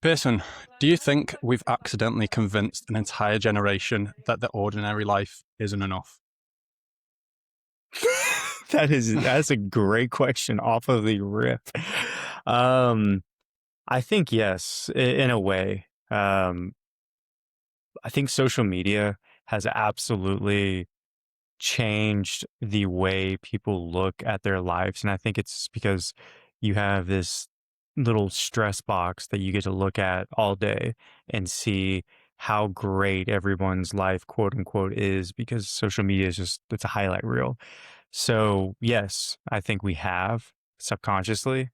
Pearson, do you think we've accidentally convinced an entire generation that the ordinary life isn't enough? That's a great question off of the rip. Um, I think yes, in a way. I think social media has absolutely changed the way people look at their lives, and I think it's because you have this little stress box that you get to look at all day and see how great everyone's life, quote unquote, is because social media is just it's a highlight reel. So yes, I think we have subconsciously.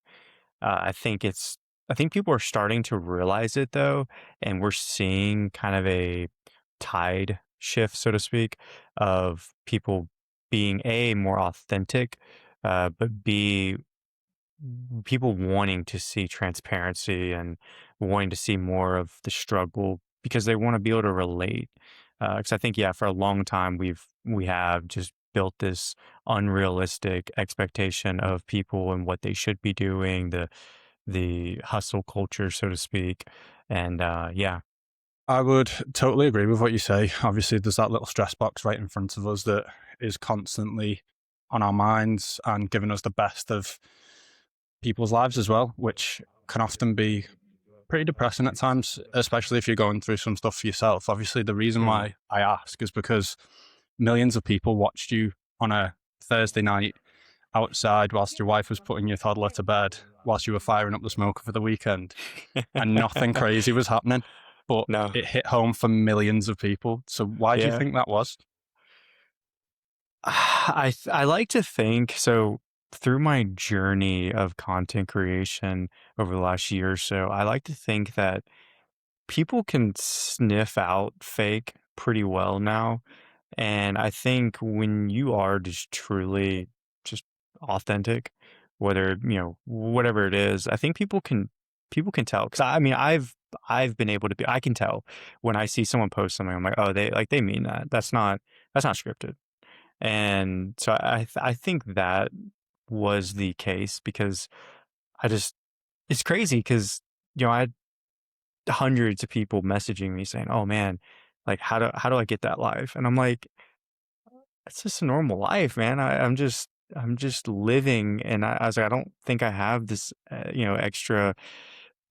I think it's I think people are starting to realize it though, and we're seeing kind of a tide shift, so to speak, of people being a more authentic, but b people wanting to see transparency and wanting to see more of the struggle because they want to be able to relate. Because I think, yeah, for a long time we have just built this unrealistic expectation of people and what they should be doing, the hustle culture, so to speak, and yeah. I would totally agree with what you say. Obviously, there's that little stress box right in front of us that is constantly on our minds and giving us the best of people's lives as well, which can often be pretty depressing at times, especially if you're going through some stuff for yourself. Obviously, the reason Mm. why I ask is because millions of people watched you on a Thursday night outside whilst your wife was putting your toddler to bed, whilst you were firing up the smoker for the weekend, and nothing crazy was happening. But No, it hit home for millions of people. So why do you yeah. think that was? I like to think so through my journey of content creation over the last year or so, I like to think that people can sniff out fake pretty well now. And I think when you are just truly just authentic, whether, whatever it is, I think people can tell. Cause I mean, I've been able to be, I can tell when I see someone post something, I'm like, oh, they mean that. That's not scripted. And so I think that was the case because I just it's crazy because I had hundreds of people messaging me saying, "Oh man, like how do I get that life?" And I'm like, "It's just a normal life, man. I'm just living." And I was like, "I don't think I have this extra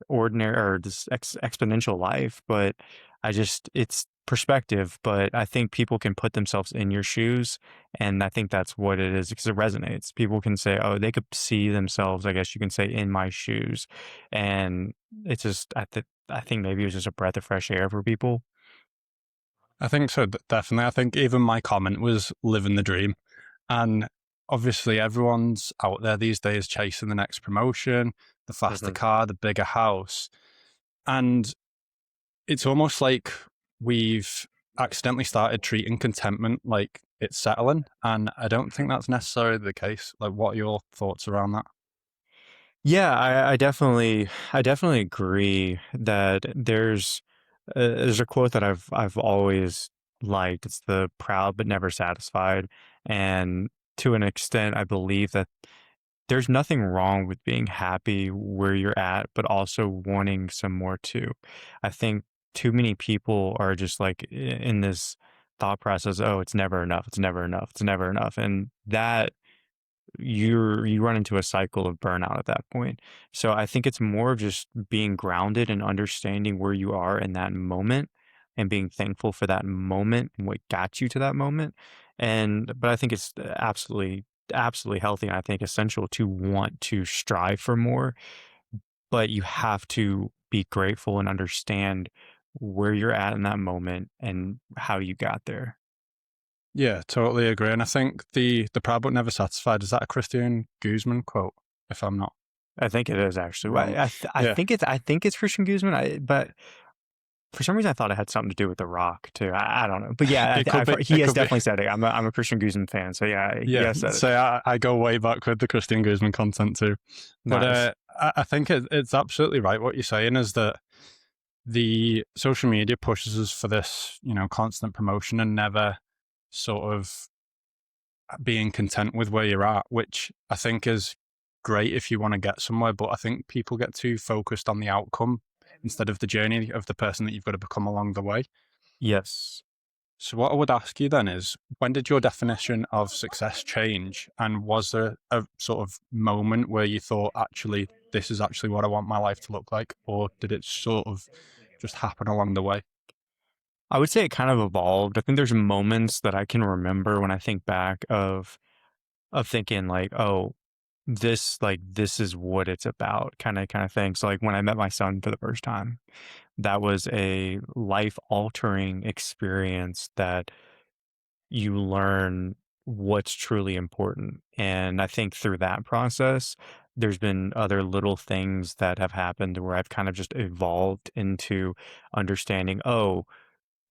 ordinary or this exponential life, but it's perspective, but I think people can put themselves in your shoes, and I think that's what it is because it resonates. People can say, oh, they could see themselves, I guess you can say, in my shoes, and it's just I think maybe it was just a breath of fresh air for people. I think so, definitely. I think even my comment was living the dream. And obviously, everyone's out there these days chasing the next promotion, the faster Mhm. car, the bigger house. And it's almost like we've accidentally started treating contentment like it's settling. And I don't think that's necessarily the case. Like, what are your thoughts around that? Yeah, I definitely agree that there's a quote that I've always liked. It's the proud but never satisfied, and to an extent, I believe that there's nothing wrong with being happy where you're at, but also wanting some more too. I think too many people are just like in this thought process, oh, it's never enough, it's never enough, it's never enough. And that you run into a cycle of burnout at that point. So I think it's more of just being grounded and understanding where you are in that moment and being thankful for that moment and what got you to that moment. And but I think it's absolutely healthy and I think essential to want to strive for more, but you have to be grateful and understand where you're at in that moment and how you got there. Yeah, totally agree. And I think the proud but never satisfied, is that a Christian Guzman quote, if I'm not I think it is actually. Well, wrong? I Yeah, think it's Christian Guzman. But for some reason, I thought it had something to do with The Rock too. I don't know, but yeah, it could be. he It has could be. definitely said it. I'm a Christian Guzman fan, so yeah, he Yeah, has said it. so I go way back with the Christian Guzman content too. But Nice. I think it's absolutely right what you're saying is that the social media pushes us for this, constant promotion and never sort of being content with where you're at, which I think is great if you want to get somewhere. But I think people get too focused on the outcome instead of the journey of the person that you've got to become along the way. Yes. So, what I would ask you then is, when did your definition of success change? And was there a sort of moment where you thought, actually, this is actually what I want my life to look like? Or did it sort of just happen along the way? I would say it kind of evolved. I think there's moments that I can remember when I think back of thinking like, oh, this is what it's about, kind of thing. So like when I met my son for the first time, that was a life altering experience that you learn what's truly important. And I think through that process, there's been other little things that have happened where I've kind of just evolved into understanding, oh,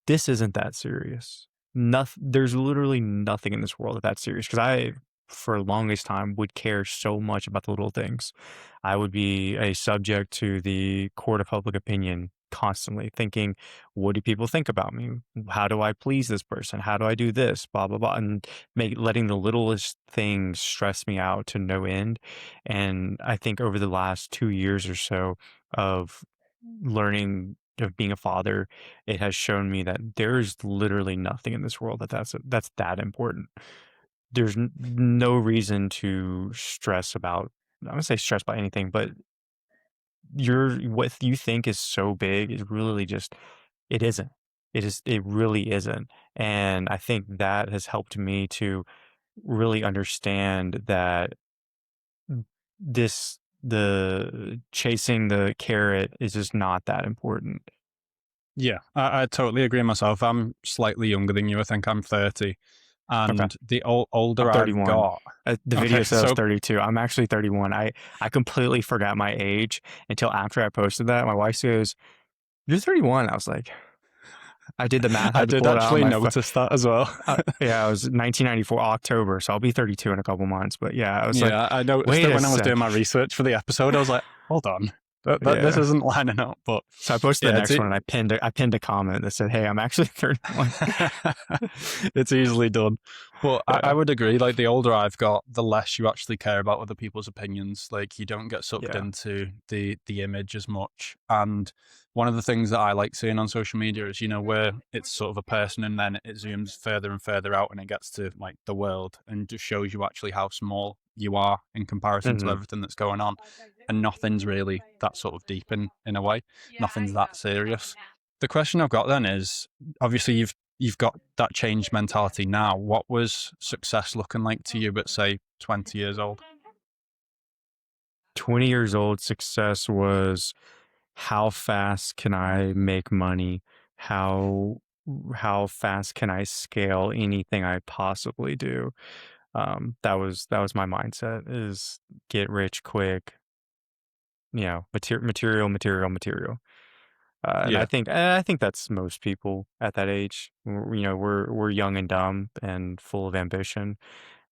this isn't that serious. There's literally nothing in this world that's serious. Because I, for the longest time, would care so much about the little things. I would be a subject to the court of public opinion constantly, thinking, what do people think about me? How do I please this person? How do I do this? Blah blah blah, and letting the littlest things stress me out to no end. And I think over the last 2 years or so of learning of being a father, it has shown me that there's literally nothing in this world that's that important. There's no reason to stress about. I don't say stress about anything, but what you think is so big is really just it isn't. It really isn't. And I think that has helped me to really understand that the chasing the carrot is just not that important. Yeah, I totally agree myself. I'm slightly younger than you. I think I'm 30. Okay. And the I'm older I've 31. got, The okay, video says so 32. I'm actually 31. I completely forgot my age until after I posted that. My wife goes, "You're 31." I was like, I did the math. I I had to did pull it out on actually my phone. notice that as well. Yeah, it was 1994 October, so I'll be 32 in a couple months. But yeah, I was like, Yeah, I noticed wait it a when I was doing sec. my research for the episode. I was like, hold on, this Yeah. isn't lining up. But So I posted the yeah, next one and I pinned a comment that said, "Hey, I'm actually 31." it's easily done. But I Yeah. would agree, like the older I've got, the less you actually care about other people's opinions. Like you don't get sucked Yeah. into the image as much. And one of the things that I like seeing on social media is, where it's sort of a person and then it zooms further and further out and it gets to like the world and just shows you actually how small you are in comparison to Hmm. everything that's going on. And nothing's really that sort of deep in a way. Nothing's that serious. The question I've got then is, obviously you've got that change mentality now. What was success looking like to you at say 20 years old? 20 years old, success was how fast can I make money? How how fast can I scale anything I possibly do? That was my mindset is get rich quick, material. And Yeah. I think that's most people at that age. We're young and dumb and full of ambition,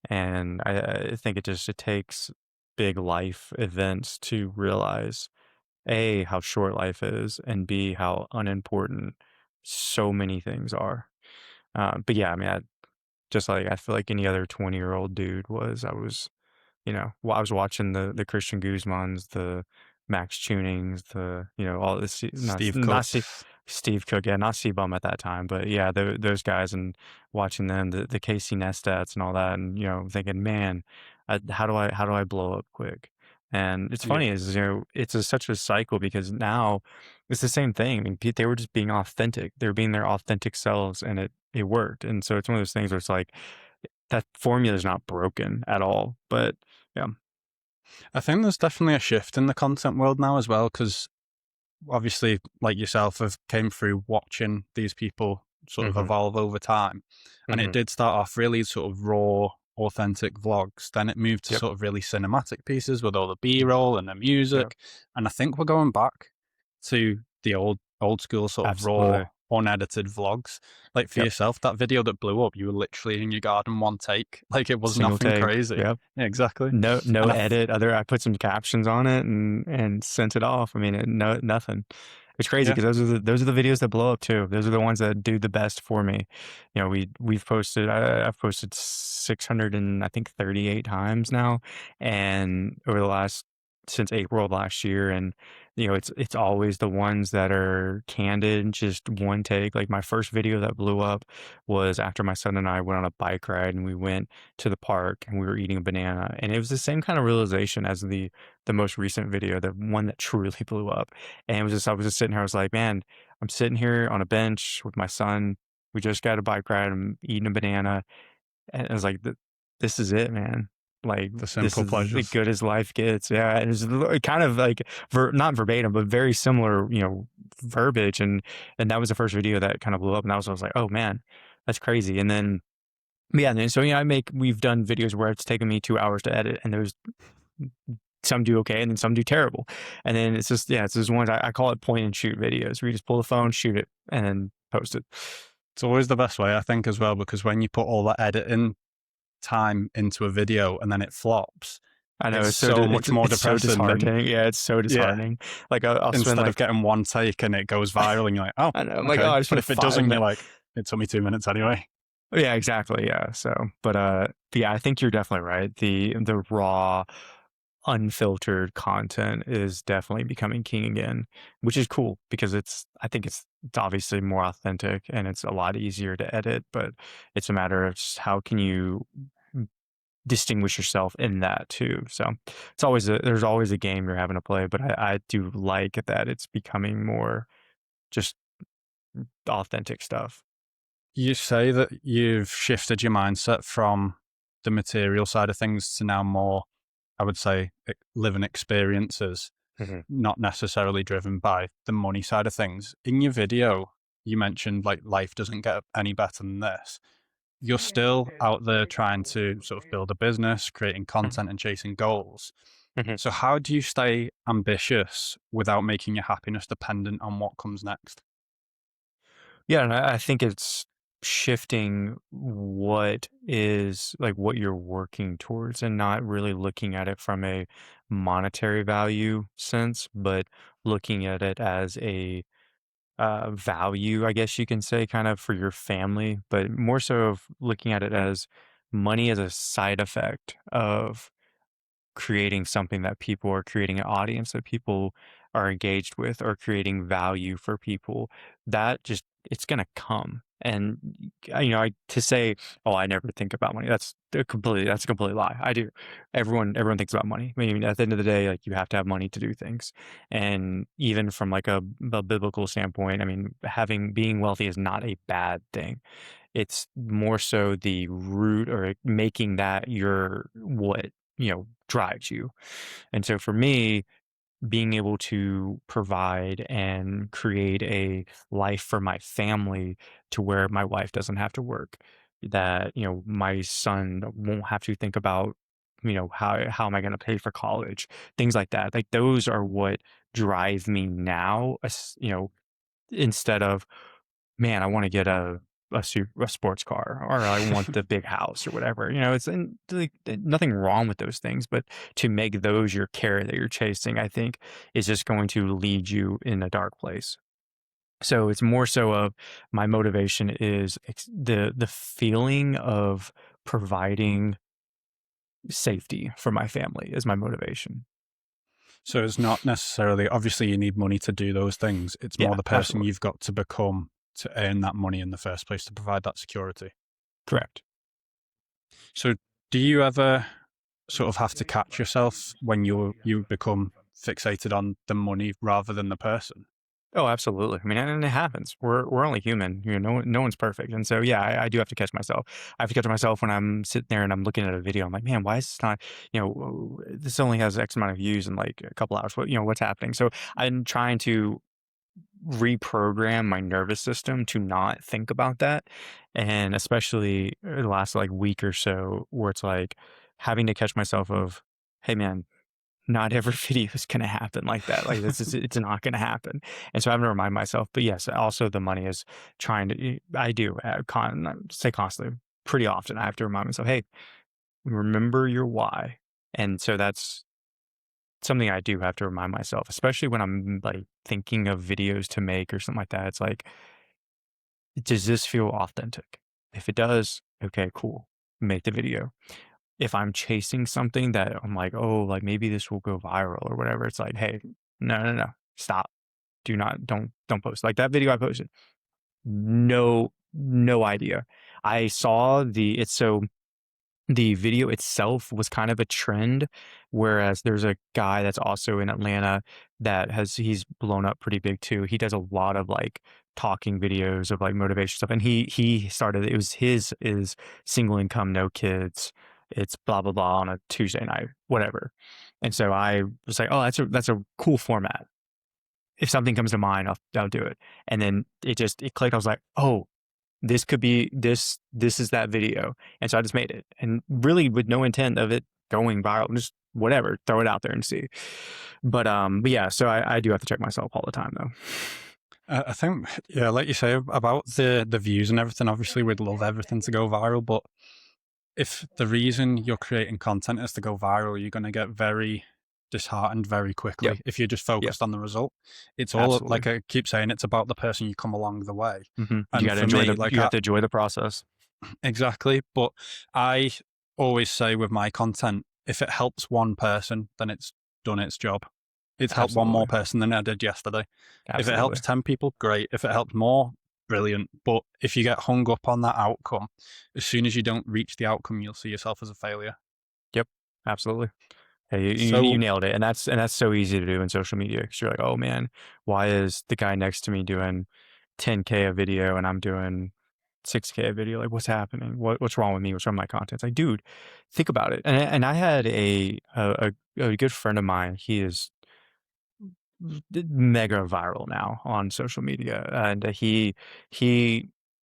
and I think it takes big life events to realize A, how short life is, and B, how unimportant so many things are. But yeah, I mean, just like I feel like any other 20-year-old dude was, I was watching the Christian Guzmans, the Max Tunings, all this, Steve not see Cooks. Steve Cook, yeah, not C-Bum at that time, but yeah, those guys and watching them, the Casey Neistats and all that, and thinking, man, how do I blow up quick? And it's Yeah. funny is it's such a cycle because now it's the same thing. I mean, they were just being authentic. They were being their authentic selves, and it worked. And so it's one of those things where it's like that formula is not broken at all. But yeah. I think there's definitely a shift in the content world now as well, because obviously, like yourself, have came through watching these people sort of Hmm. evolve over time. And it Hmm. did start off really sort of raw, authentic vlogs. Then it moved to Yep. sort of really cinematic pieces with all the B-roll and the Yep. music. And I think we're going back to the old school sort of raw, Absolutely. unedited vlogs. Like for Yep. yourself, that video that blew up, you were literally in your garden one take. Like it was Single nothing take. crazy. Yep. Yeah, exactly. No And edit. I put some captions on it and sent it off. I mean, no nothing. It's crazy yeah, because those are the videos that blow up too. Those are the ones that do the best for me. We've posted. I've posted 600 and I think 38 times now, and over the last since April of last year, and it's always the ones that are candid, just one take. Like my first video that blew up was after my son and I went on a bike ride and we went to the park and we were eating a banana. And it was the same kind of realization as the most recent video, the one that truly blew up. And it was just I was just sitting here, I was like, man, I'm sitting here on a bench with my son. We just got a bike ride, I'm eating a banana. And I was like, this is it, man. Like, The this simple is as pleasures. good as life gets. Yeah. And it's kind of like, not verbatim, but very similar, verbiage. And that was the first video that kind of blew up. And I was like, oh man, that's crazy. And then, yeah. And then, so, we've done videos where it's taken me 2 hours to edit, and there's some do okay, and then some do terrible. And then it's just, it's just ones I call it point and shoot videos where you just pull the phone, shoot it, and then post it. It's always the best way, I think, as well, because when you put all that editing time into a video and then it flops, I know it's it's so so much more it's so depressing than, disheartening. Yeah, it's so yeah, disheartening. Like I'll spend instead of like getting one take and it goes viral and you're like, oh, I know I'm like, oh, okay. I just But spent if it 5 doesn't, you're minutes. like, it took me 2 minutes anyway. Yeah, exactly. Yeah. So, but yeah, I think you're definitely right. The raw, unfiltered content is definitely becoming king again, which is cool because I think it's obviously more authentic and it's a lot easier to edit, but it's a matter of just how can you distinguish yourself in that too. So there's always a game you're having to play, but I do like that it's becoming more just authentic stuff. You say that you've shifted your mindset from the material side of things to now more, I would say, living experiences, Mhm. not necessarily driven by the money side of things. In your video, you mentioned like life doesn't get any better than this. You're still out there trying to sort of build a business, creating Mhm. content and chasing goals. Mhm. So how do you stay ambitious without making your happiness dependent on what comes next? Yeah, and I think it's shifting what is like what you're working towards and not really looking at it from a monetary value sense, but looking at it as a value, I guess you can say, kind of for your family, but more so of looking at it as money as a side effect of creating something that people are creating an audience that people are engaged with or creating value for people that just it's going to come. And to say, oh, I never think about money, that's a complete lie. I do. Everyone thinks about money. I mean, at the end of the day, like, you have to have money to do things. And even from like a biblical standpoint, I mean, being wealthy is not a bad thing. It's more so the root or making that your what drives you. And so for me, being able to provide and create a life for my family to where my wife doesn't have to work, that, my son won't have to think about, how am I going to pay for college, things like that. Like those are what drive me now, instead of, man, I want to get a sports car, or I want the big house or whatever. It's like, nothing wrong with those things, but to make those your carrot that you're chasing, I think is just going to lead you in a dark place. So it's more so of my motivation is the feeling of providing safety for my family is my motivation. So it's not necessarily, obviously, you need money to do those things. It's more Yeah, the person absolutely. you've got to become to earn that money in the first place to provide that security. Correct. So do you ever sort of have to catch yourself when you become fixated on the money rather than the person? Oh, absolutely. I mean, and it happens. We're only human. No one's perfect. And so, yeah, I do have to catch myself. I have to catch myself when I'm sitting there and I'm looking at a video. I'm like, man, why is this not? This only has X amount of views in like a couple hours. What's happening? So I'm trying to reprogram my nervous system to not think about that, and especially the last like week or so, where it's like having to catch myself of, hey, man, not every video is gonna happen like that. Like, it's not gonna happen. And so I have to remind myself. But yes, also the money is trying to. I do not say constantly, pretty often. I have to remind myself, hey, remember your why. And so that's something I do have to remind myself, especially when I'm like thinking of videos to make or something like that. It's like, does this feel authentic? If it does, okay, cool. Make the video. If I'm chasing something that I'm like, oh, like maybe this will go viral or whatever, it's like, hey, no, no, no. stop. Do not, don't post. Like that video I posted, no idea. I saw the video itself was kind of a trend, whereas there's a guy that's also in Atlanta he's blown up pretty big too. He does a lot of like talking videos of like motivation stuff, and he started, it was his is single income, no kids. It's blah blah blah on a Tuesday night, whatever. And so I was like, oh, that's a cool format. If something comes to mind, I'll do it. And then it clicked. I was like, oh, this could be this is that video. And so I just made it, and really with no intent of it going viral, just whatever, throw it out there and see. But yeah, so I do have to check myself all the time though. I think, yeah, like you say about the views and everything, obviously we'd love everything to go viral, but if the reason you're creating content is to go viral, you're going to get very disheartened very quickly. Yep. If you're just focused on the result. It's all, Absolutely. like I keep saying, it's about the person you come along the way. You And got to for enjoy me, like you have to enjoy the process. exactly. But I always say with my content, if it helps one person, then it's done its job. It's helped one more person than I did yesterday. If it helps 10 people, great. If it helps more, brilliant. But if you get hung up on that outcome, as soon as you don't reach the outcome, you'll see yourself as a failure. Yep, absolutely. Hey, So you nailed it. And that's so easy to do in social media, because you're like, oh man, why is the guy next to me doing 10K a video and I'm doing 6K a video? Like, what's happening? What's wrong with me? What's wrong with my content? It's like, dude, think about it. And I had a good friend of mine. He is mega viral now on social media, and he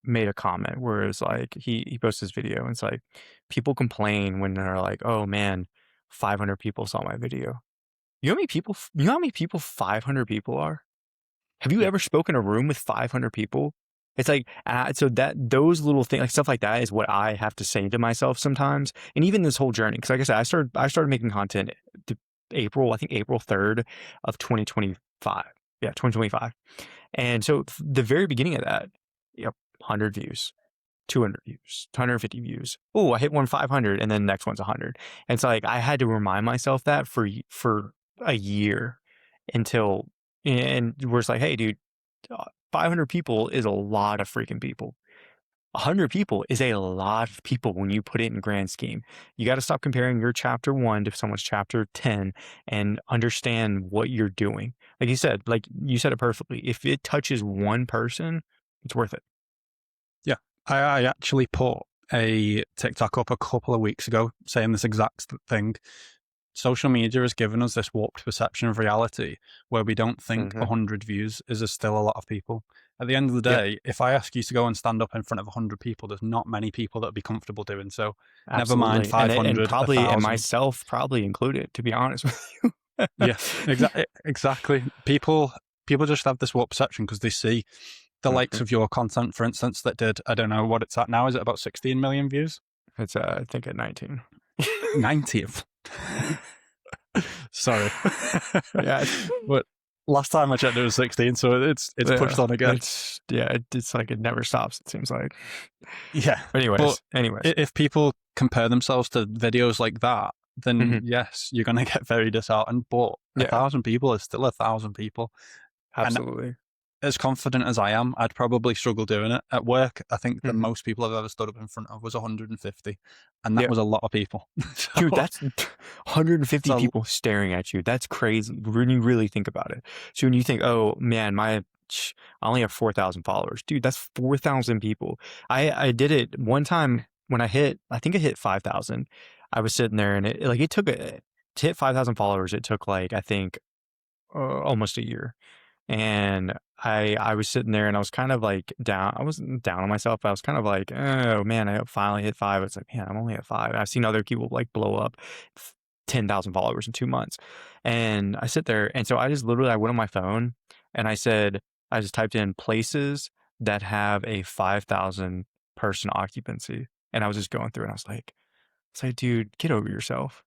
made a comment where it's like he posts this video, and it's like people complain when they're like, oh man, 500 people saw my video. You know how many people 500 people are? Have you yeah, ever spoken in a room with 500 people? It's like, so that those little things, like stuff like that, is what I have to say to myself sometimes. And even this whole journey, because like I said, I started making content April 3rd of 2025. Yeah, 2025. And so the very beginning of that, yep, 100 views, 200 views, 250 views. Oh, I hit one 500, and then the next one's 100. And so like I had to remind myself that for a year, until, and we're just like, hey, dude, 500 people is a lot of freaking people. 100 people is a lot of people when you put it in grand scheme. You got to stop comparing your chapter 1 to someone's chapter 10 and understand what you're doing. Like you said it perfectly. If it touches one person, it's worth it. yeah. I actually put a TikTok up a couple of weeks ago saying this exact thing. Social media has given us this warped perception of reality where we don't think 100 views is still a lot of people. At the end of the day, if I ask you to go and stand up in front of 100 people, there's not many people that would be comfortable doing so. Absolutely. Never mind 500, and probably 1,000. And myself probably included, to be honest with you. Yeah, exactly. People just have this warped perception because they see the likes of your content, for instance, that did, I don't know what it's at now. Is it about 16 million views? It's I think at 19. 90. Sorry. Yeah. But last time I checked it was 16, so it's pushed on again. It's like it never stops, it seems like. Yeah. Anyways. If people compare themselves to videos like that, then yes, you're going to get very disheartened. But 1,000 people is still 1,000 people. Absolutely. And as confident as I am, I'd probably struggle doing it. At work, I think the most people I've ever stood up in front of was 150. And that was a lot of people. So, dude, that's 150 people staring at you. That's crazy when you really think about it. So when you think, oh man, I only have 4,000 followers. Dude, that's 4,000 people. I did it one time when I hit 5,000. I was sitting there, and it took to hit 5,000 followers. It took like, I think, almost a year. And I was sitting there, and I was kind of like down. I wasn't down on myself, but I was kind of like, oh man, I finally hit 5. It's like, man, I'm only at 5. And I've seen other people like blow up 10,000 followers in 2 months. And I sit there, and so I just literally, I went on my phone, and I just typed in places that have a 5,000 person occupancy. And I was just going through, and I was like, dude, get over yourself.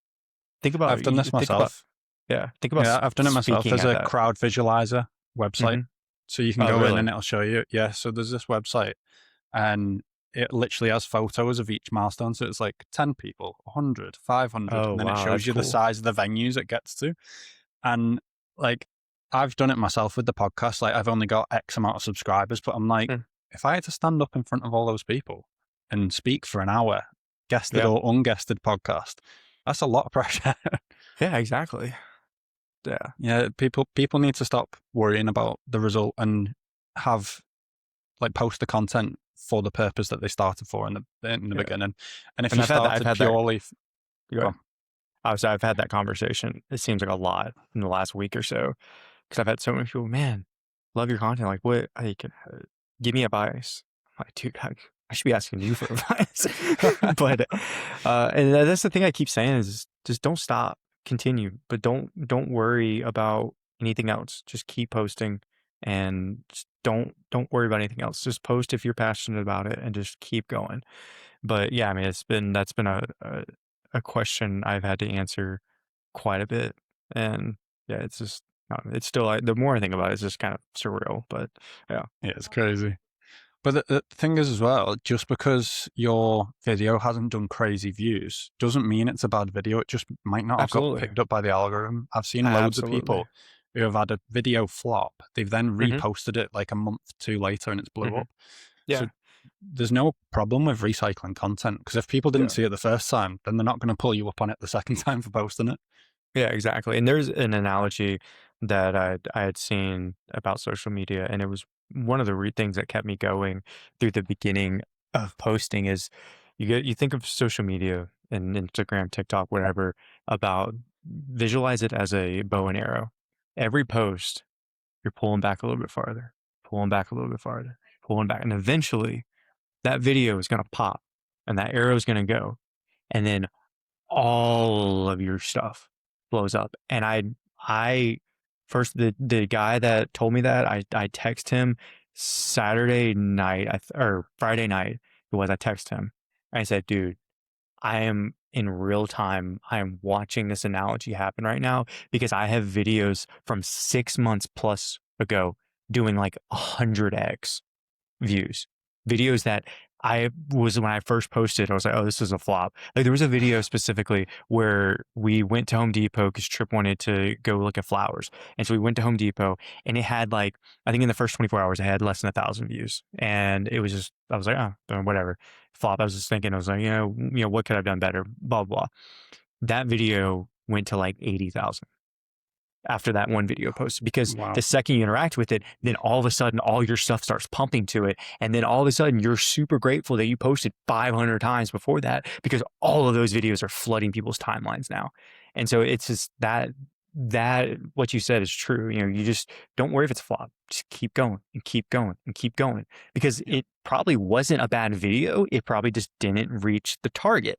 Think about I've done this myself. Think about I've done it myself. There's a crowd visualizer website. So you can go in and it'll show you. Yeah, so there's this website, and it literally has photos of each milestone. So it's like 10 people, 100, 500, and then it shows you the size of the venues it gets to. And like, I've done it myself with the podcast. Like I've only got X amount of subscribers, but I'm like, Mm, if I had to stand up in front of all those people and speak for an hour, guested yeah. or unguested podcast, that's a lot of pressure. Yeah, exactly. Yeah. Yeah, people need to stop worrying about the result and have like post the content for the purpose that they started for in the Yeah. beginning. And if And you I've started had that. purely, Go go ahead. on. I've had that conversation. It seems like a lot in the last week or so because I've had so many people, man, love your content. Like, what? Like, give me advice. I'm like, dude, I should be asking you for advice. But, and that's the thing I keep saying is just don't stop, continue, but don't worry about anything else. Just keep posting and just don't worry about anything else. Just post if you're passionate about it and just keep going. But yeah, I mean, that's been a question I've had to answer quite a bit, and yeah, it's just it's still the more I think about it, it's just kind of surreal. But yeah, Yeah, it's crazy. But the thing is as well, just because your video hasn't done crazy views doesn't mean it's a bad video. It just might not have got absolutely, picked up by the algorithm. I've seen loads of absolutely. people who have had a video flop. They've then Hmm. reposted it like a month or two later and it's blew Hmm. up. So Yeah, there's no problem with recycling content because if people didn't yeah. see it the first time, then they're not going to pull you up on it the second time for posting it. Yeah, exactly. And there's an analogy that I had seen about social media, and it was one of the things that kept me going through the beginning of posting is you think of social media and Instagram, TikTok, whatever, about visualize it as a bow and arrow. Every post, you're pulling back a little bit farther, pulling back a little bit farther, pulling back, and eventually that video is going to pop, and that arrow is going to go, and then all of your stuff blows up. And I first the guy that told me that I text him Saturday night or Friday night. It was I text him. I said, dude, I am in real time. I am watching this analogy happen right now because I have videos from 6 months plus ago doing like 100x views. Videos that I was when I first posted, I was like, oh, this is a flop. Like there was a video specifically where we went to Home Depot because Trip wanted to go look at flowers. And so we went to Home Depot and it had like, I think in the first 24 hours, it had less than 1,000 views. And it was just, I was like, oh, whatever. Flop. I was just thinking, I was like, what could I have done better? Blah, blah. That video went to like 80,000 after that one video posted because Wow. the second you interact with it, then all of a sudden all your stuff starts pumping to it. And then all of a sudden you're super grateful that you posted 500 times before that because all of those videos are flooding people's timelines now. And so it's just that what you said is true. You just don't worry if it's a flop. Just keep going and keep going and keep going because Yeah. it probably wasn't a bad video. It probably just didn't reach the target.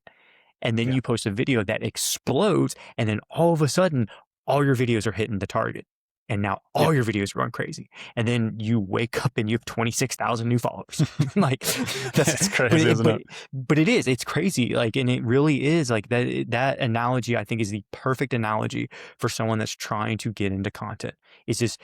And then Yeah. you post a video that explodes and then all of a sudden all your videos are hitting the target. And now Yeah. all your videos are going crazy. And then you wake up and you have 26,000 new followers. Like that's It's crazy, isn't it? but it is, it's crazy. Like, and it really is like that analogy, I think is the perfect analogy for someone that's trying to get into content. It's just,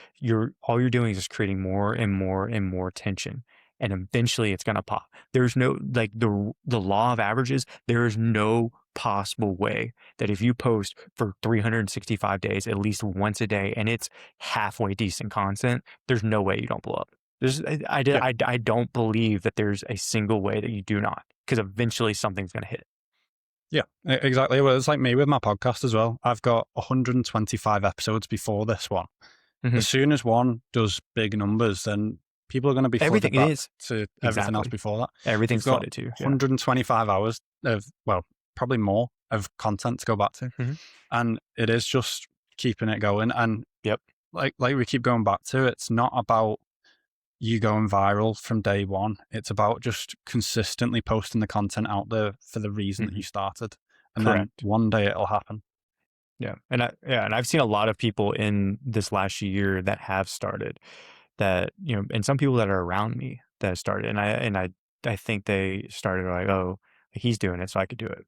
all you're doing is just creating more and more and more tension. And eventually it's going to pop. There's no, like the law of averages, there is no possible way that if you post for 365 days, at least once a day, and it's halfway decent content, there's no way you don't blow up. Yeah. I don't believe that there's a single way that you do not, because eventually something's going to hit. Yeah, exactly. Well, it's like me with my podcast as well. I've got 125 episodes before this one. Mhm. As soon as one does big numbers, then people are going to be flooded Everything back is. to everything else Exactly. before that. You've Everything's got flooded too. Yeah. 125 hours of, well, probably more of content to go back to. Mhm. And it is just keeping it going. And Yep. like we keep going back to, it's not about you going viral from day one. It's about just consistently posting the content out there for the reason that Mhm. you started. And then Correct. one day it'll happen. Yeah. And I've seen a lot of people in this last year that have started that, and some people that are around me that have started. And I think they started like, oh, he's doing it, so I could do it,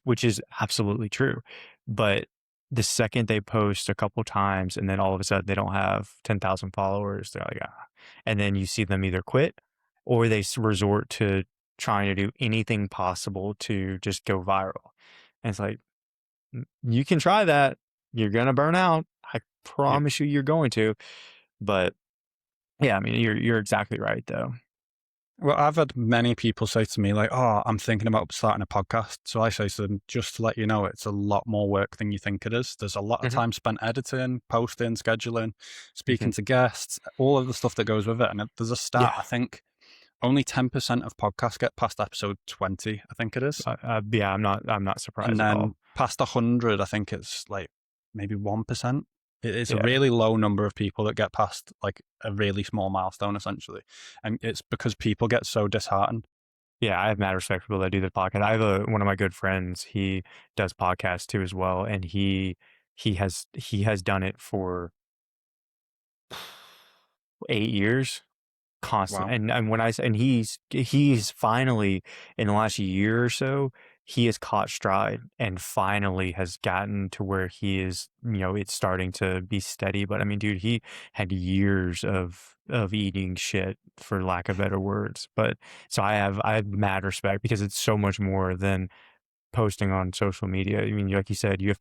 which is absolutely true. But the second they post a couple times and then all of a sudden they don't have 10,000 followers, they're like, ah. And then you see them either quit or they resort to trying to do anything possible to just go viral. And it's like, you can try that. You're going to burn out. I Yeah. promise you, you're going to. But yeah, I mean, you're exactly right, though. Well, I've had many people say to me, like, oh, I'm thinking about starting a podcast. So I say to them, just to let you know, it's a lot more work than you think it is. There's a lot of Hmm. time spent editing, posting, scheduling, Hmm. speaking to guests, all of the stuff that goes with it. And there's a stat, Yeah. I think only 10% of podcasts get past episode 20, I think it is. Yeah, I'm not And surprised at all. then past 100, I think it's like maybe 1%. It's a Yeah. really low number of people that get past like a really small milestone, essentially. And it's because people get so disheartened. Yeah, I have mad respect for people that do the podcast. I have one of my good friends, he does podcasts too as well, and he has done it for 8 years. Constant, Wow. and when I say, and he's finally, in the last year or so, he has caught stride and finally has gotten to where he is, it's starting to be steady. But I mean, dude, he had years of eating shit, for lack of better words. But so I have mad respect, because it's so much more than posting on social media. I mean, like you said, you have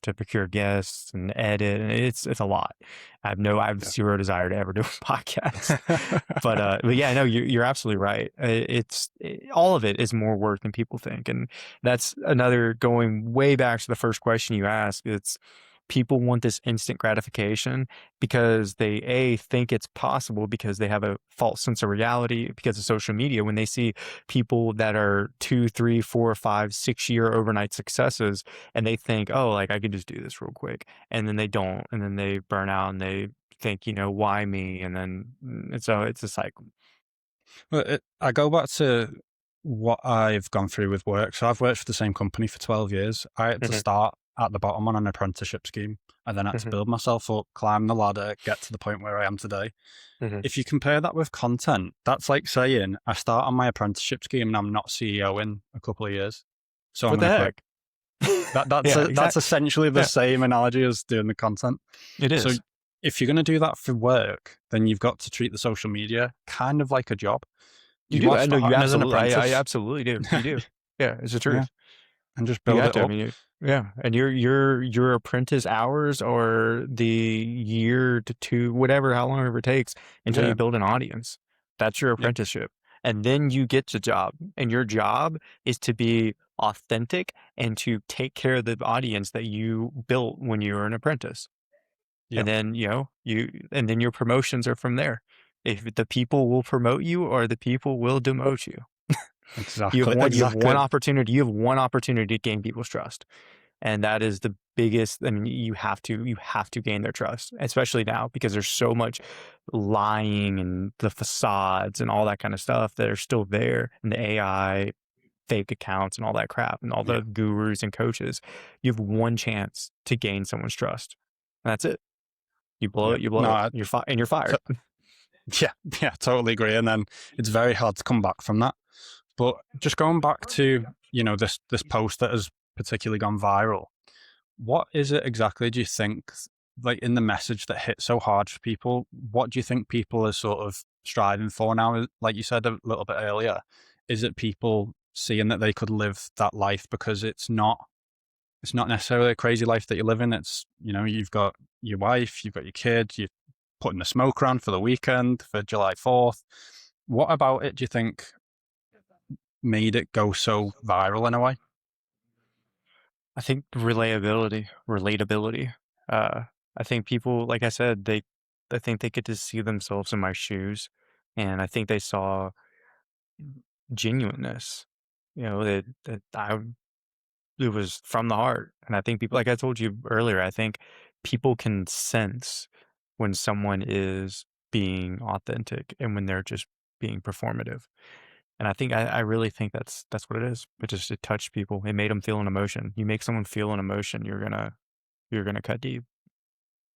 to procure guests and edit, and it's a lot. I have Yeah. zero desire to ever do a podcast. But yeah, no, you're absolutely right. All of it is more work than people think, and that's another, going way back to the first question you asked. It's people want this instant gratification because they think it's possible, because they have a false sense of reality because of social media. When they see people that are 2, 3, 4, 5, 6 year overnight successes, and they think, oh, like, I can just do this real quick, and then they don't, and then they burn out, and they think, why me? And then it's a cycle. Well, I go back to what I've gone through with work. So I've worked for the same company for 12 years. I had to Hmm. start at the bottom on an apprenticeship scheme. I then had to Hmm. build myself up, climb the ladder, get to the point where I am today. Hmm. If you compare that with content, that's like saying I start on my apprenticeship scheme and I'm not CEO in a couple of years. So I'm What going the to quit. heck? Yeah, That's exactly. essentially the Yeah, same analogy as doing the content. it So is. if you're going to do that for work, then you've got to treat the social media kind of like a job. You You do. are I know you starting as an absolutely. I apprentice. absolutely do. You do. Yeah, it's the Yeah, truth. and just You build have it to. I up. mean, yeah, and your apprentice hours, or the year to two, whatever, how long ever it takes until Yeah, you build an audience. That's your yeah, apprenticeship, and then you get the job. And your job is to be authentic and to take care of the audience that you built when you were an apprentice. yeah. And then and then your promotions are from there. If the people will promote you, or the people will demote you. You have Exactly, one you have one exactly. opportunity you have one opportunity to gain people's trust. And that is the biggest. I mean, you have to gain their trust, especially now, because there's so much lying and the facades and all that kind of stuff that are still there, and the AI fake accounts and all that crap, and all Yeah, the gurus and coaches. You have one chance to gain someone's trust. And that's it. You blow yeah. it, you blow No, it. And you're so, fired. yeah, yeah, totally agree. And then it's very hard to come back from that. But just going back to this post that has particularly gone viral. What is it exactly? Do you think, like in the message that hit so hard for people? What do you think people are sort of striving for now? Like you said a little bit earlier, is it people seeing that they could live that life because it's not necessarily a crazy life that you're living. It's, you've got your wife, you've got your kid, you're putting the smoke around for the weekend, for July 4th. What about it do you think made it go so viral in a way? I think relatability. Uh, I think people, like I said, I think they get to see themselves in my shoes, and I think they saw genuineness. It was from the heart, and I think people, like I told you earlier, I think people can sense when someone is being authentic and when they're just being performative. And I think I really think that's what it is. It touched people. It made them feel an emotion. You make someone feel an emotion, you're gonna cut deep.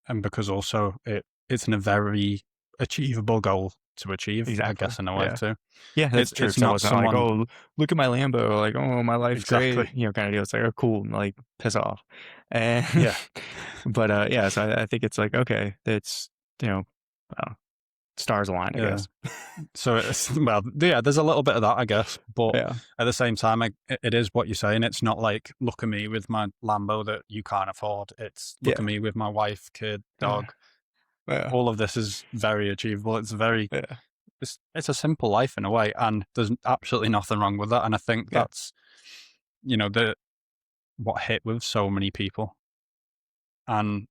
And because also it's a very achievable goal to achieve, I Exactly. guess, in a way Yeah. too. Yeah, that's true. It's So it not wasn't like, someone oh, look at my Lambo, like, oh, my life's exactly. great, kind of deal. It's like, oh, cool, like, piss off. And Yeah. but yeah, so I think it's like, okay, it's, I don't know. stars align, I Yeah. guess. So it's, well, yeah, there's a little bit of that, I guess, but Yeah. at the same time, it is what you're saying. It's not like look at me with my Lambo that you can't afford. It's look at Yeah. me with my wife, kid, Yeah. dog. Yeah. All of this is very achievable. It's very Yeah. it's a simple life in a way, and there's absolutely nothing wrong with that. And I think Yeah. that's the what hit with so many people. And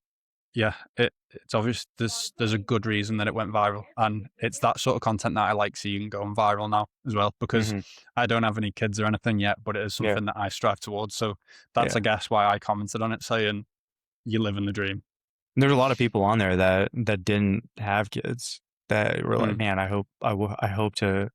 yeah, it's obvious there's a good reason that it went viral, and it's that sort of content that I like seeing going viral now as well, because Hmm. I don't have any kids or anything yet, but it is Yeah. something that I strive towards. So that's, Yeah. I guess, why I commented on it saying you live in the dream. There's a lot of people on there that didn't have kids that were like, Mm. man, I hope to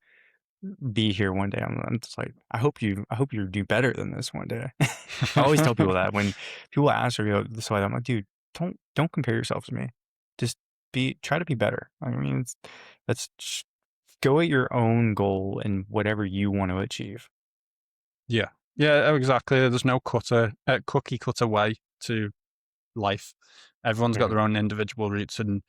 be here one day. I'm just like, I hope you do better than this one day. I always tell people that when people ask or go this way, I'm like, dude, don't compare yourself to me. Just try to be better. I mean, go at your own goal and whatever you want to achieve. Yeah, yeah, exactly. There's no cookie cutter way to life. Everyone's got Mhm. their own individual routes, and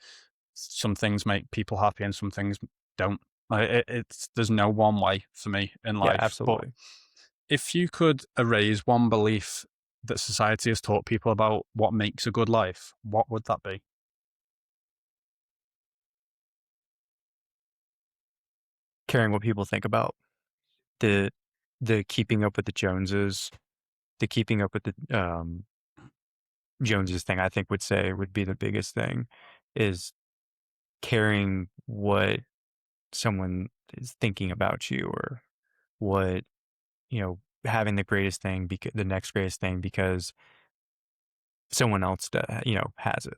some things make people happy and some things don't. Like it's there's no one way for me in Yeah, life. But absolutely. if you could erase one belief that society has taught people about what makes a good life, what would that be? Caring what people think about the keeping up with the Joneses, the keeping up with the Joneses thing, I think would be the biggest thing is caring what someone is thinking about you or what, having the greatest thing, because the next greatest thing because someone else, has it.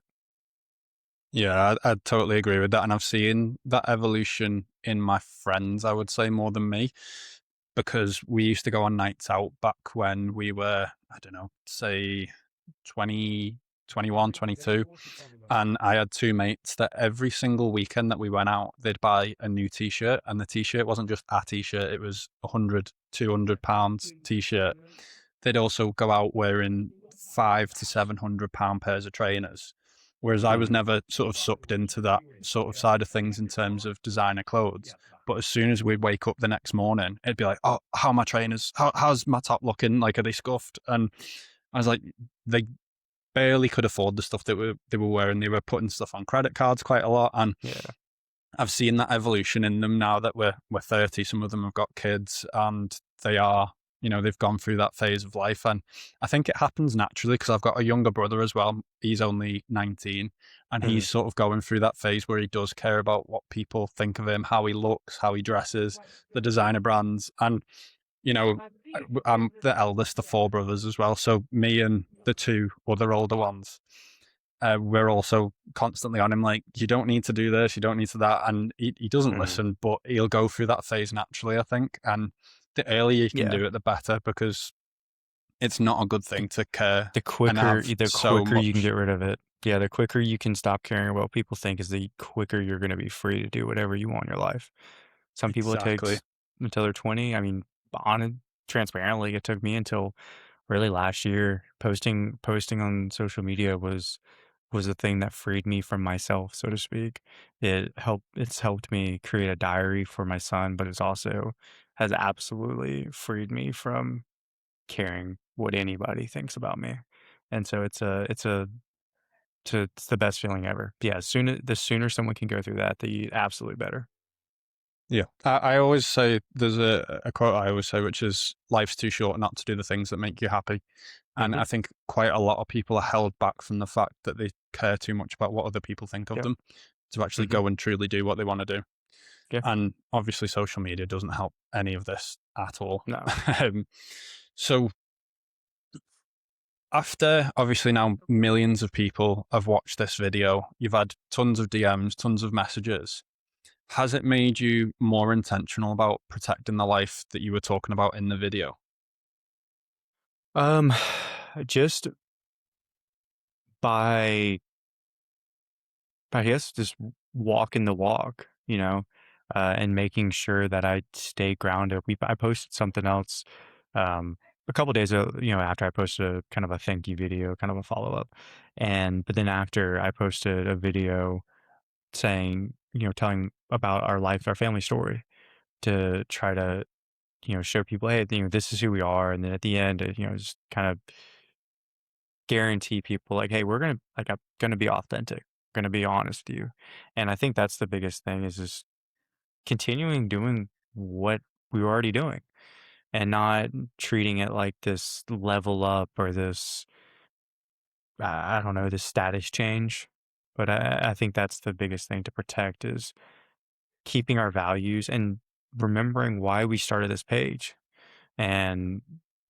Yeah, I totally agree with that. And I've seen that evolution in my friends, I would say, more than me, because we used to go on nights out back when we were, I don't know, say 20, 21, 22. And I had two mates that every single weekend that we went out, they'd buy a new t-shirt. And the t-shirt wasn't just a t-shirt, it was 100, £200 t-shirt. They'd also go out wearing five to £700 pairs of trainers. Whereas I was Mhm. never sort of sucked into that sort of side of things in terms of designer clothes. But as soon as we'd wake up the next morning, it'd be like, oh, how are my trainers? How's my top looking? Like, are they scuffed? And I was like, they barely could afford the stuff that they were wearing. They were putting stuff on credit cards quite a lot. And Yeah. I've seen that evolution in them now that we're 30. Some of them have got kids and they are, they've gone through that phase of life. And I think it happens naturally because I've got a younger brother as well. He's only 19 and Mhm. he's sort of going through that phase where he does care about what people think of him, how he looks, how he dresses, the designer brands. And, you know, I'm the eldest of four brothers as well. So me and the two other older ones, we're also constantly on him like, you don't need to do this, you don't need to that. And he doesn't Mhm. listen, but he'll go through that phase naturally, I think. And the earlier you can Yeah. do it, the better, because it's not a good The thing to care the and quicker have the so quicker you can much. get rid of it. Yeah, the quicker you can stop caring about what people think is the quicker you're gonna be free to do whatever you want in your life. Some people it Exactly. takes until they're 20. I mean, transparently, it took me until really last year. Posting on social media was the thing that freed me from myself, so to speak. It's helped me create a diary for my son, but it's also has absolutely freed me from caring what anybody thinks about me. And so it's the best feeling ever. Yeah, the sooner someone can go through that, the absolutely better. Yeah. I always say there's a quote I always say, which is life's too short not to do the things that make you happy. And Mhm. I think quite a lot of people are held back from the fact that they care too much about what other people think of Yeah. them to actually Mhm. go and truly do what they want to do. Yeah. And obviously, social media doesn't help any of this at all. No. um, so, after obviously now millions of people have watched this video, you've had tons of DMs, tons of messages. Has it made you more intentional about protecting the life that you were talking about in the video? Um, just by I guess just walking the walk, and making sure that I stay grounded. I posted something else um, a couple days ago, after I posted a kind of a thank you video, kind of a follow up, but then after I posted a video saying telling about our life, our family story to try to, show people, hey, this is who we are. And then at the end, just kind of guarantee people like, hey, I'm gonna be authentic, gonna be honest with you. And I think that's the biggest thing is just continuing doing what we were already doing and not treating it like this level up or this, I don't know, this status change. But I think that's the biggest thing to protect is keeping our values and remembering why we started this page and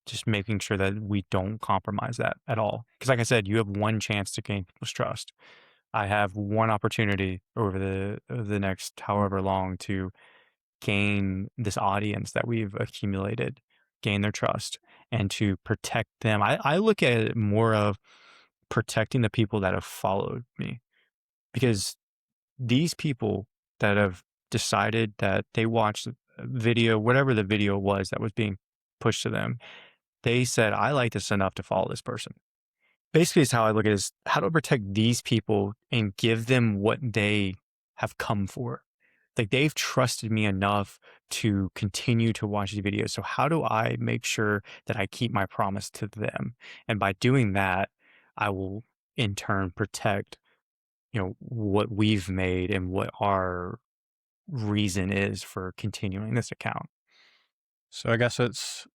just making sure that we don't compromise that at all. Because, like I said, you have one chance to gain people's trust. I have one opportunity over the next however long to gain this audience that we've accumulated, gain their trust, and to protect them. I look at it more of protecting the people that have followed me because these people that have decided that they watched a video, whatever the video was that was being pushed to them, they said, I like this enough to follow this person. Basically, is how I look at it is how to protect these people and give them what they have come for. Like they've trusted me enough to continue to watch these videos. So how do I make sure that I keep my promise to them? And by doing that, I will in turn protect, what we've made and what our reason is for continuing this account. So I guess it's,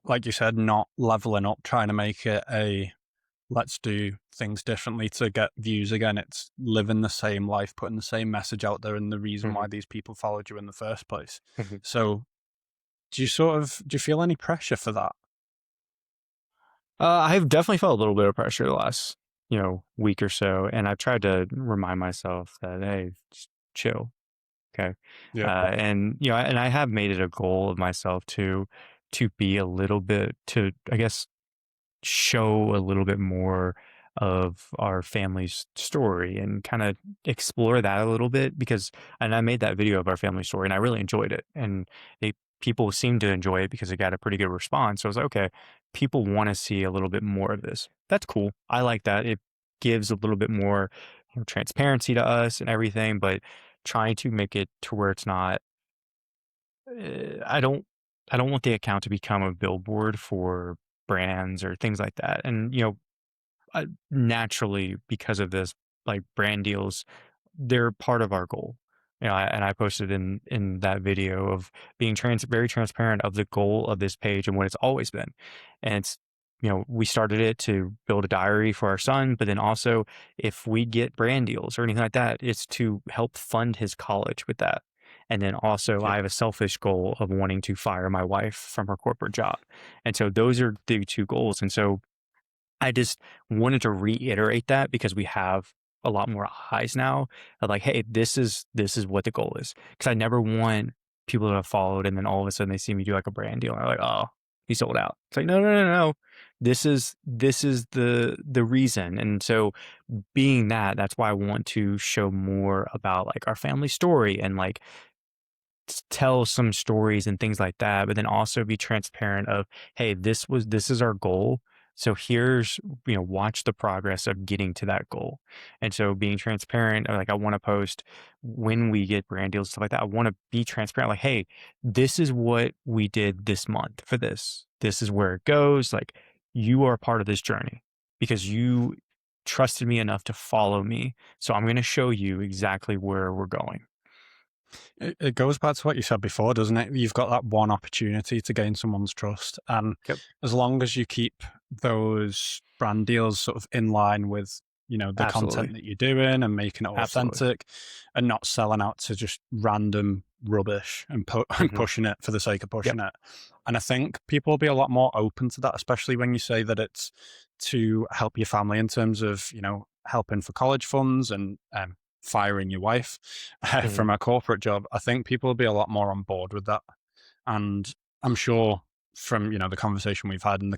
like you said, not leveling up, trying to make it a let's do things differently to get views again. It's living the same life, putting the same message out there, and the reason Mhm, why these people followed you in the first place. mhm. So, do you feel any pressure for that? I've definitely felt a little bit of pressure the last, week or so, and I've tried to remind myself that, hey, just chill, okay? Yeah. And and I have made it a goal of myself to be a little bit to, I guess, show a little bit more of our family's story and kind of explore that a little bit because and I made that video of our family story and I really enjoyed it and people seemed to enjoy it because it got a pretty good response. So I was like, okay, people want to see a little bit more of this. That's cool. I like that. It gives a little bit more transparency to us and everything, but trying to make it to where it's not I don't want the account to become a billboard for brands or things like that. And naturally because of this, like brand deals, they're part of our goal. And I posted in that video of being very transparent of the goal of this page and what it's always been. And it's we started it to build a diary for our son, but then also if we get brand deals or anything like that, it's to help fund his college with that. And then also Yeah. I have a selfish goal of wanting to fire my wife from her corporate job. And so those are the two goals. And so I just wanted to reiterate that because we have a lot more eyes now of like, hey, this is what the goal is. Because I never want people to have followed and then all of a sudden they see me do like a brand deal and they're like, oh, he sold out. It's like, no, no, no, no. This is the reason. And so being that's why I want to show more about like our family story and like tell some stories and things like that, but then also be transparent of, hey, this is our goal. So here's, watch the progress of getting to that goal. And so being transparent, like I want to post when we get brand deals, stuff like that. I want to be transparent, like, hey, this is what we did this month for this. This is where it goes. Like you are a part of this journey because you trusted me enough to follow me. So I'm going to show you exactly where we're going. It goes back to what you said before, doesn't it? You've got that one opportunity to gain someone's trust. And Yep. as long as you keep those brand deals sort of in line with, the content Absolutely. that you're doing and making it Absolutely. authentic and not selling out to just random rubbish and, and Mhm. pushing it for the sake of Yep. pushing it. And I think people will be a lot more open to that, especially when you say that it's to help your family in terms of, helping for college funds and firing your wife Mhm. from a corporate job. I think people will be a lot more on board with that. And I'm sure from the conversation we've had and the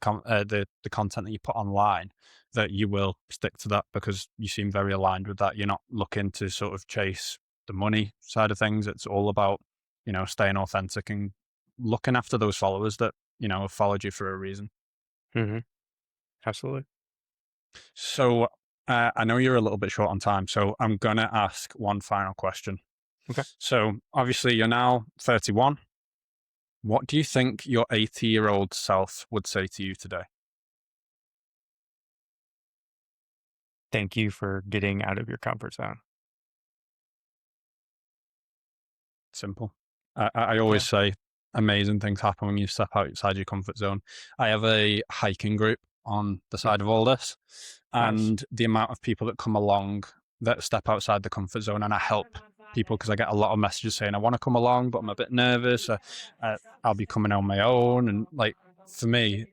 content that you put online that you will stick to that because you seem very aligned with that. You're not looking to sort of chase the money side of things. It's all about staying authentic and looking after those followers that have followed you for a reason. Mhm. Absolutely. So I know you're a little bit short on time, so I'm gonna ask one final question. Okay. So obviously you're now 31. What do you think your 80-year-old self would say to you today? Thank you for getting out of your comfort zone. Simple. I always Yeah. say amazing things happen when you step outside your comfort zone. I have a hiking group on the Mm, side of all this, nice. and the amount of people that come along that step outside the comfort zone, and I help people because I get a lot of messages saying I want to come along, but I'm a bit nervous. I'll be coming on my own, and like for me,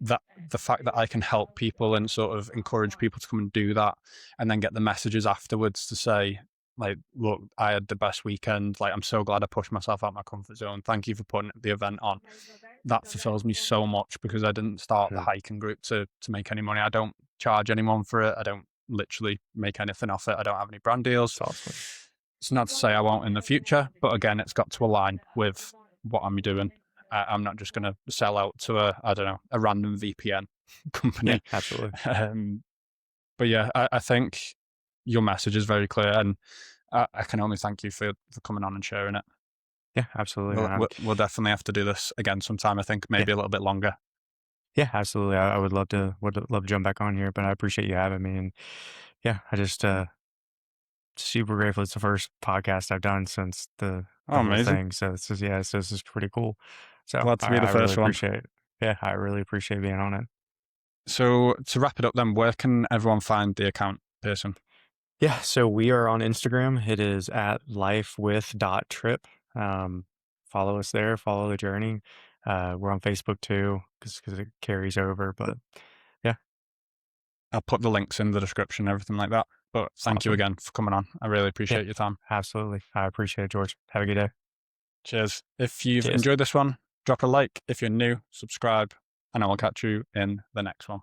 that the fact that I can help people and sort of encourage people to come and do that, and then get the messages afterwards to say like, look, I had the best weekend. Like, I'm so glad I pushed myself out my comfort zone. Thank you for putting the event on. That fulfills me so much because I didn't start the Mhm. hiking group to make any money. I don't charge anyone for it. I don't literally make anything off it. I don't have any brand deals. It's awesome. It's not to say I won't in the future, but again, it's got to align with what I'm doing. I'm not just going to sell out to I don't know, a random VPN Yeah, company. absolutely. Um, but yeah, I think your message is very clear, and I can only thank you for coming on and sharing it. Yeah, absolutely. We'll, And we'll, we'll definitely have to do this again sometime. I think yeah, maybe a little bit longer. yeah, absolutely. I would love to jump back on here, but I appreciate you having me. And yeah, I just super grateful. It's the first podcast I've done since the Oh, whole amazing! thing. So this is yeah, so this is pretty cool. So Glad to be the I really first one. appreciate it. Yeah, I really appreciate being on it. So to wrap it up, then, where can everyone find the account, Pearson? Yeah, so we are on Instagram. It is at lifewith.trip. Um, Follow us there, follow the journey. We're on Facebook too, because it carries over. But yeah, I'll put the links in the description, everything like that. But thank you awesome. again for coming on. I really Yeah, appreciate your time. absolutely. I appreciate it, George. Have a good day. Cheers. If you've Cheers. enjoyed this one, drop a like. If you're new, subscribe, and I will catch you in the next one.